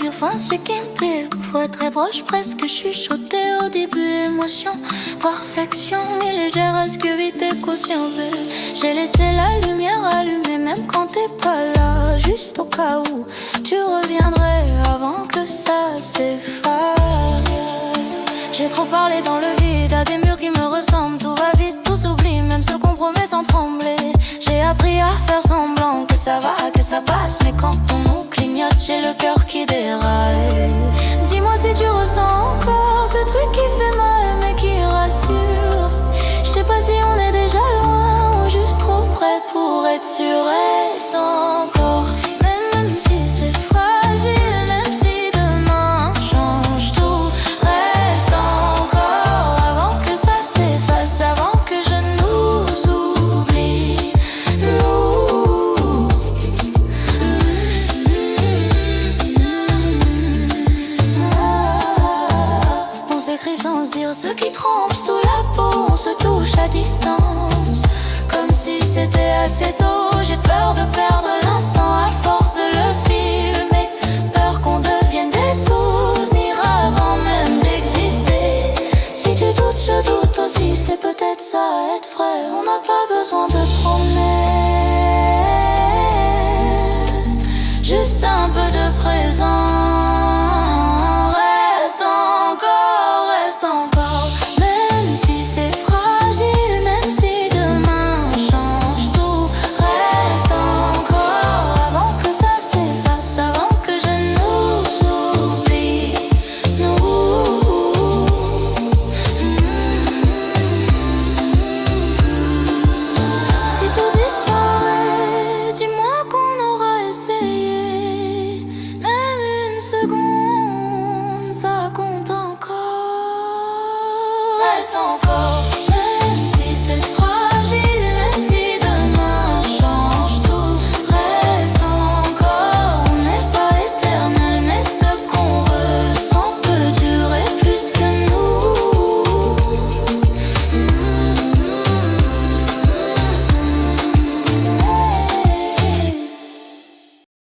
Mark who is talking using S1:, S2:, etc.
S1: Enfin, ce qui me plaît, faut être très proche, presque chuchoter au début. Émotion, perfection, il est déjà reste que vite et conscient. J'ai laissé la lumière allumée, même quand t'es pas là, juste au cas où tu reviendrais avant que ça s'efface. J'ai trop parlé dans le vide, à des murs qui me ressemblent. Tout va vite, tout s'oublie, même ce qu'on promet sans trembler. J'ai appris à faire semblant que ça va, que ça passe. Mais quand on nous clignote, j'ai le cœur qui déraille. Dis-moi si tu ressens encore ce truc qui fait mal mais qui rassure. Je sais pas si on est déjà loin ou juste trop près pour être sûr. Reste encore, même si c'est fragile, même si demain change tout. Reste encore avant que ça s'efface, avant que je nous oublie, nous. On s'écrit sans se dire ce qui trempe sous la peau. On se touche à distance, comme si c'était assez tôt. J'ai peur de perdre l'instant à force de le filmer. Peur qu'on devienne des souvenirs avant même d'exister. Si tu doutes, je doute aussi. C'est peut-être ça, être vrai. On n'a pas besoin de promener.